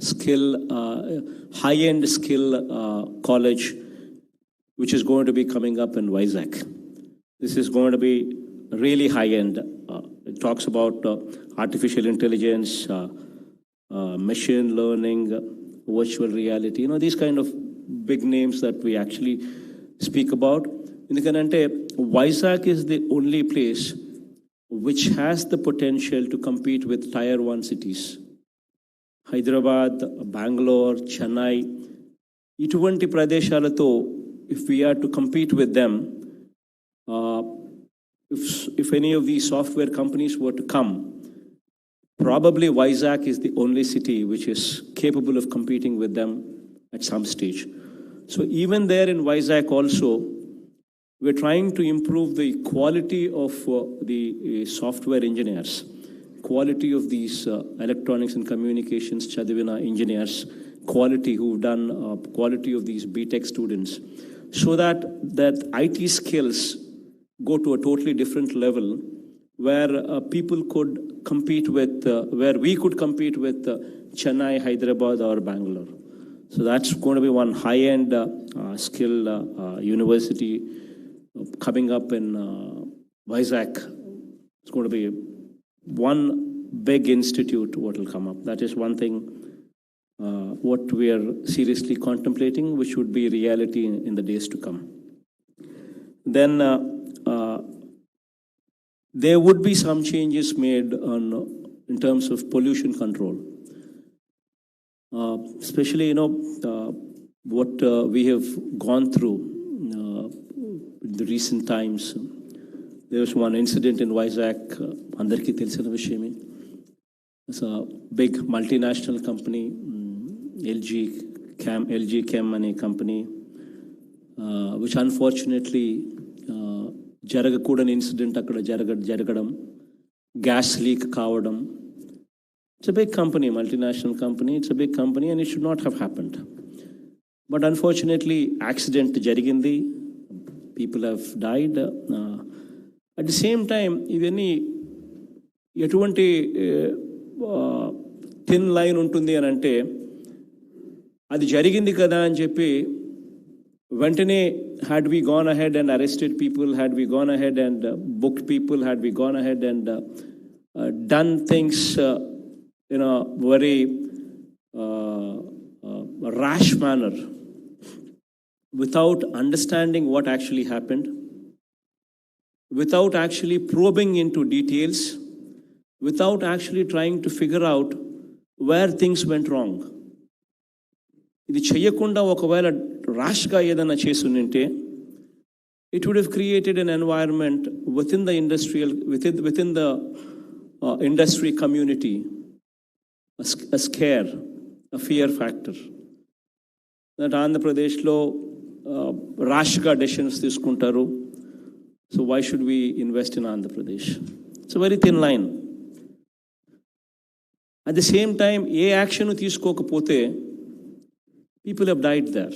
Speaker 1: skill college which is going to be coming up in Vizag. This is going to be really high-end. It talks about artificial intelligence, machine learning, virtual reality, these kind of big names that we actually speak about. ఎందుకంటే Vizag is the only place which has the potential to compete with Tier 1 cities. Hyderabad, Bangalore, Chennai, ఇటువంటి ప్రదేశాలతో if we are to compete with them, if any of these software companies were to come, probably Vizag is the only city which is capable of competing with them at some stage. So even there in Vizag also, we're trying to improve the quality of the software engineers, quality of these electronics and communications chadivina engineers, quality who've done quality of these BTech students, so that IT skills go to a totally different level, where people could compete with, where we could compete with Chennai, Hyderabad, or Bangalore. So that's going to be one high-end skill university coming up in Vizag. It's going to be one big institute what will come up. That is one thing what we are seriously contemplating, which would be reality in the days to come. Then there would be some changes made in terms of pollution control. Especially, what we have gone through in the recent times. There was one incident in Vizag, andarki telisina vishayame. It's a big multinational company, LG Chem ane company, which unfortunately జరగకూడని incident అక్కడ జరగడం, gas leak కావడం. It's a big company, multinational company. It's a big company and it should not have happened. But unfortunately, accident jarigindi. People have died. At the same time ఇవన్నీ ఎటువంటి thin line ఉంటుంది అని అంటే, అది జరిగింది కదా అని చెప్పి వెంటనే had we gone ahead and arrested people, had we gone ahead and booked people, had we gone ahead and done things in a very rash manner without understanding what actually happened, without actually probing into details, without actually trying to figure out where things went wrong. ఇది చేయకుండా ఒకవేళ ర్యాష్గా ఏదైనా చేసుంటే, it would have created an environment within the industry community, a scare, a fear factor, that ఆంధ్రప్రదేశ్లో ర్యాష్గా decisions తీసుకుంటారు, so why should we invest in Andhra Pradesh? It's a very thin line. At the same time, A action తీసుకోకపోతే people have died there.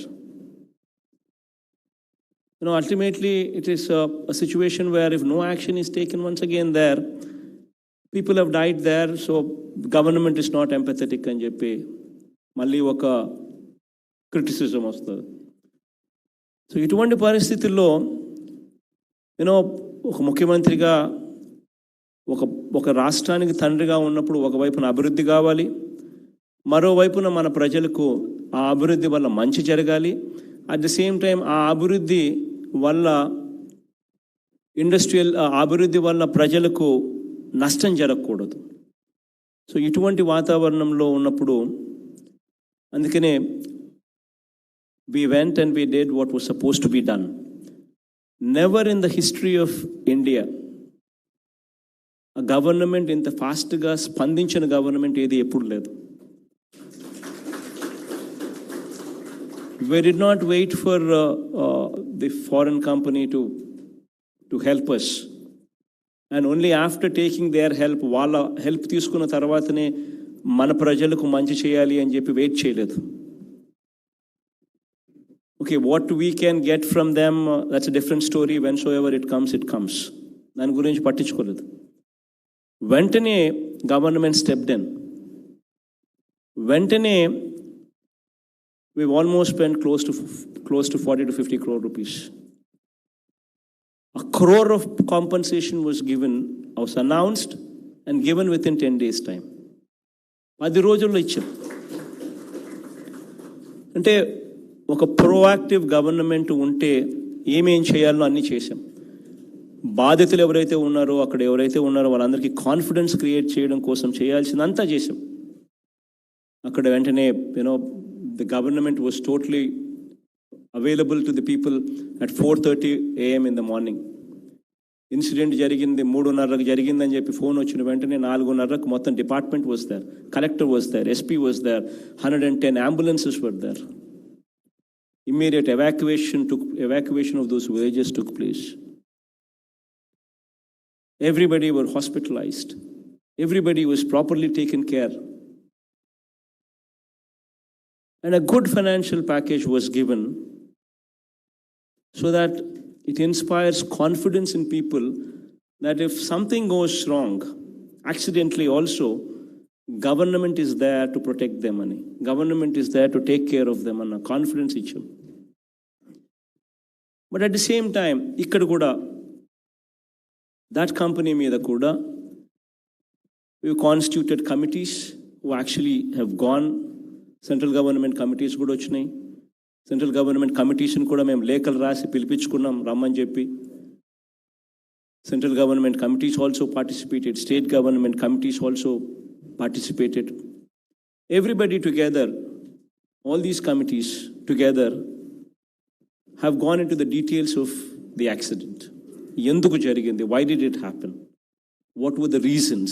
Speaker 1: Ultimately, it is a situation where if no action is taken once again there, people have died there, so government is not empathetic అని చెప్పి మళ్ళీ ఒక criticism వస్తుంది. So ఇటువంటి పరిస్థితుల్లో ఒక ముఖ్యమంత్రిగా ఒక రాష్ట్రానికి తండ్రిగా ఉన్నప్పుడు ఒకవైపున అభివృద్ధి కావాలి, మరోవైపున మన ప్రజలకు ఆ అభివృద్ధి వల్ల మంచి జరగాలి. అట్ ది సేమ్ టైం ఆ అభివృద్ధి వల్ల అభివృద్ధి వల్ల ప్రజలకు నష్టం జరగకూడదు. సో ఇటువంటి వాతావరణంలో ఉన్నప్పుడు అందుకనే we went and we did what was supposed to be done. Never in the history of India a government ఇంత ఫాస్ట్గా స్పందించిన గవర్నమెంట్ ఏది ఎప్పుడు లేదు. We did not wait for the foreign company to help us, and only after taking their help, వాళ్ళ help తీసుకున్న తర్వాతనే మన ప్రజలకు మంచి చేయాలి అని చెప్పి వెయిట్ చేయలేదు. Okay, what we can get from them, that's a different story. Whensoever it comes. దాని గురించి పట్టించుకోలేదు. వెంటనే గవర్నమెంట్ స్టెప్డ్ ఇన్. వెంటనే we've almost spent close to 40 to 50 crore rupees. A crore of compensation was announced and given within 10 days time. 10 రోజుల్లో ఇచ్చాం. అంటే ఒక proactive government ఉంటే ఏమేం చేయాలో అన్నీ చేశాం. బాధితులు ఎవరైతే ఉన్నారో అక్కడ ఎవరైతే ఉన్నారో వాళ్ళందరికీ కాన్ఫిడెన్స్ క్రియేట్ చేయడం కోసం చేయాల్సిందంతా చేశాం. అక్కడ వెంటనే the government was totally available to the people at 4:30 a.m. in the morning. Incident జరిగింది 3:30కి జరిగిందని చెప్పి ఫోన్ వచ్చిన వెంటనే 4:30కు మొత్తం department was there, collector was there, SP was there, 110 ambulances were there. Immediate evacuation of those villages took place. Everybody were hospitalized. Everybody was properly taken care. And a good financial package was given so that it inspires confidence in people that if something goes wrong, accidentally also, government is there to protect them money. Government is there to take care of them and confidence icham. But at the same time, ikkada kuda that company meeda kuda we constituted committees who actually have gone. Central government committees కూడా వచ్చినాయి. Central government కమిటీస్ని కూడా మేము లేఖలు రాసి పిలిపించుకున్నాం రమ్మని చెప్పి. Central government committees also participated, state government committees also participated. Everybody together, all these committees together have gone into the details of the accident. Enduku jarigindi? Why did it happen? What were the reasons?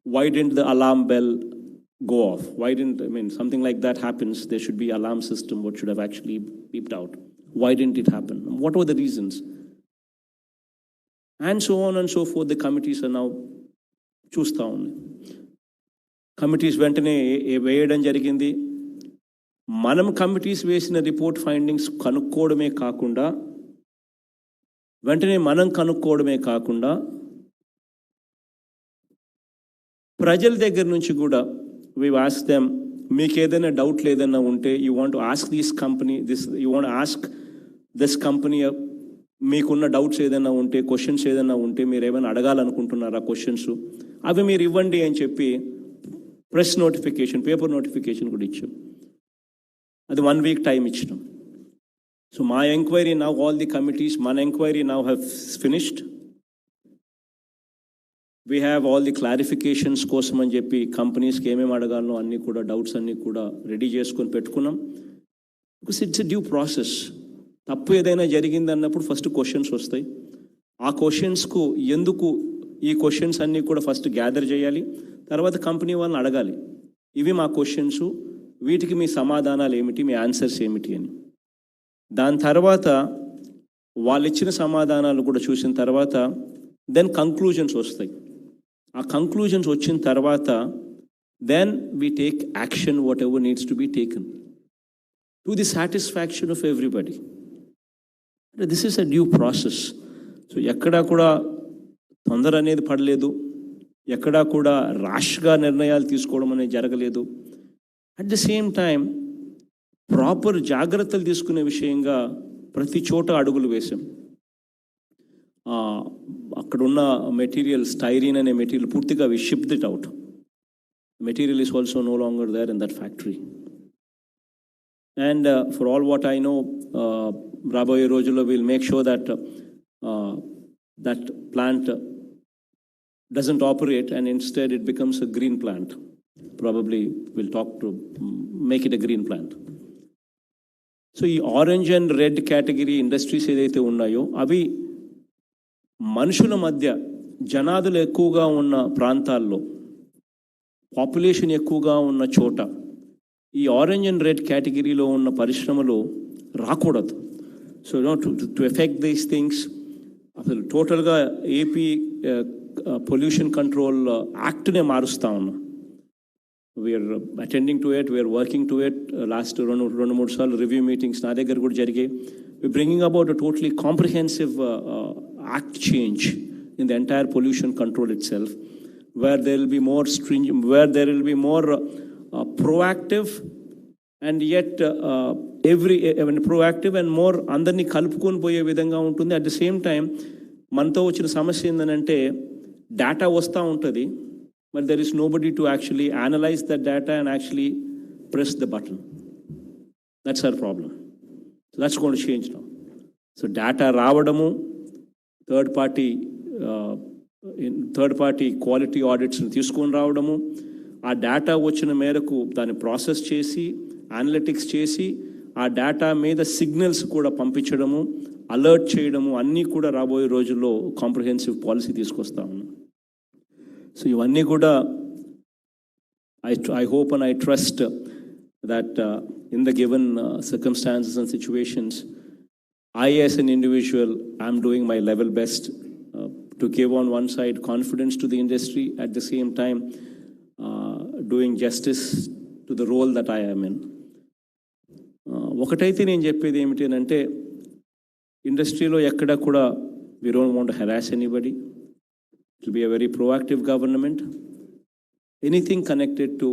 Speaker 1: Why didn't the alarm bell go off? Something like that happens, there should be alarm system, what should have actually beeped out. Why didn't it happen? What were the reasons? And so on and so forth. The committees are now చూస్తూ ఉన్నాయి. Committees వెంటనే వేయడం జరిగింది. మనం committees వేసిన report findings కనుక్కోవడమే కాకుండా వెంటనే మనం కనుక్కోవడమే కాకుండా ప్రజల దగ్గర నుంచి కూడా వి ఆస్క్ దెమ్, మీకు ఏదైనా డౌట్లు ఏదైనా ఉంటే you want ask this company you want ask this company, మీకున్న డౌట్స్ ఏదైనా ఉంటే, క్వశ్చన్స్ ఏదైనా ఉంటే, మీరు ఏమైనా అడగాలనుకుంటున్నారా క్వశ్చన్స్, అవి మీరు ఇవ్వండి అని చెప్పి ప్రెస్ నోటిఫికేషన్, పేపర్ నోటిఫికేషన్ కూడా ఇచ్చాం. అది 1 వీక్ టైం ఇచ్చినాం. సో మా enquiry now, all the committees, మన enquiry now have finished. We have all the clarifications కోసం అని చెప్పి కంపెనీస్కి ఏమేమి అడగాలనో అన్నీ కూడా, డౌట్స్ అన్నీ కూడా రెడీ చేసుకొని పెట్టుకున్నాం. Because it's a due process. తప్పు ఏదైనా జరిగింది అన్నప్పుడు ఫస్ట్ క్వశ్చన్స్ వస్తాయి. ఆ క్వశ్చన్స్కు ఎందుకు, ఈ క్వశ్చన్స్ అన్నీ కూడా ఫస్ట్ గ్యాదర్ చేయాలి, తర్వాత కంపెనీ వాళ్ళని అడగాలి, ఇవి మా క్వశ్చన్స్, వీటికి మీ సమాధానాలు ఏమిటి, మీ ఆన్సర్స్ ఏమిటి అని. దాని తర్వాత వాళ్ళు ఇచ్చిన సమాధానాలు కూడా చూసిన తర్వాత దెన్ కంక్లూజన్స్ వస్తాయి. ఆ కంక్లూజన్స్ వచ్చిన తర్వాత then we take action whatever needs to be taken to the satisfaction of everybody. This is a due process. So ఎక్కడా కూడా తొందర అనేది పడలేదు, ఎక్కడా కూడా ర్యాష్గా నిర్ణయాలు తీసుకోవడం అనేది జరగలేదు. At the same time proper జాగ్రత్తలు తీసుకునే విషయంగా ప్రతి చోట అడుగులు వేసాం. అక్కడున్న మెటీరియల్, స్టైరీన్ అనే మెటీరియల్ పూర్తిగా we shipped it out. Material is also no longer there in that factory. And for all what I know, రాబోయే రోజుల్లో will make sure that that plant doesn't operate and instead it becomes a green plant. Probably we'll talk to make it a green plant. So ఈ orange and red category industries ఏదైతే ఉన్నాయో అవి మనుషుల మధ్య, జనాదులు ఎక్కువగా ఉన్న ప్రాంతాల్లో, పాపులేషన్ ఎక్కువగా ఉన్న చోట ఈ ఆరెంజ్ అండ్ రెడ్ కేటగిరీలో ఉన్న పరిశ్రమలు రాకూడదు. So to effect these things అసలు టోటల్గా ఏపీ పొల్యూషన్ కంట్రోల్ యాక్ట్నే మారుస్తూ ఉన్నాం. We're attending to it, we're working to it. Last 2-3 సార్లు రివ్యూ మీటింగ్స్ నా దగ్గర కూడా జరిగాయి. We bringing about a totally comprehensive act change in the entire pollution control itself, where there will be more stringent, where there will be more proactive and yet proactive and more అందరినీ కలుపుకొని పోయే విధంగా ఉంటుంది. At the same time మనతో వచ్చిన సమస్య ఏంటంటే data వస్తూ ఉంటుంది, but there is nobody to actually analyse that data and actually press the button. That's our problem. So that's going to change now. So data రావడము, థర్డ్ పార్టీ క్వాలిటీ ఆడిట్స్ని తీసుకొని రావడము, ఆ డేటా వచ్చిన మేరకు దాన్ని ప్రాసెస్ చేసి, అనలిటిక్స్ చేసి, ఆ డేటా మీద సిగ్నల్స్ కూడా పంపించడము, అలర్ట్ చేయడము, అన్నీ కూడా రాబోయే రోజుల్లో కాంప్రిహెన్సివ్ పాలసీ తీసుకొస్తా ఉన్నాం. సో ఇవన్నీ కూడా I hope and I trust that in the given circumstances and situations, I as an individual am doing my level best to give on one side confidence to the industry, at the same time doing justice to the role that I am in. ఒకటైతే నేను చెప్పేది ఏమిటి అంటే, ఇండస్ట్రీలో ఎక్కడ కూడా we don't want to harass anybody. It will be a very proactive government. Anything connected to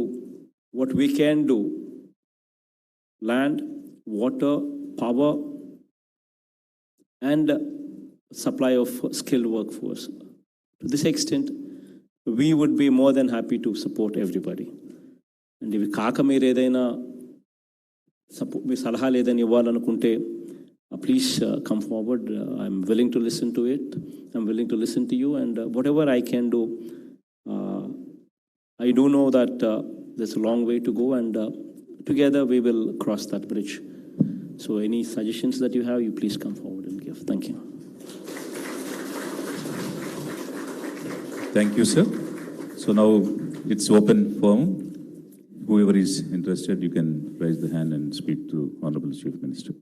Speaker 1: what we can do, land, water, power, and supply of skilled workforce. To this extent, we would be more than happy to support everybody. And if కాక మీరు ఏదైనా మీ సలహాలు ఏదైనా ఇవ్వాలనుకుంటే please come forward. I'm willing to listen to it. I'm willing to listen to you, and whatever I can do. I do know that there's a long way to go, and together we will cross that bridge. So any suggestions that you have, you please come forward and give. Thank you.
Speaker 2: Thank you, sir. So now it's open forum. Whoever is interested, you can raise the hand and speak to Honorable Chief Minister.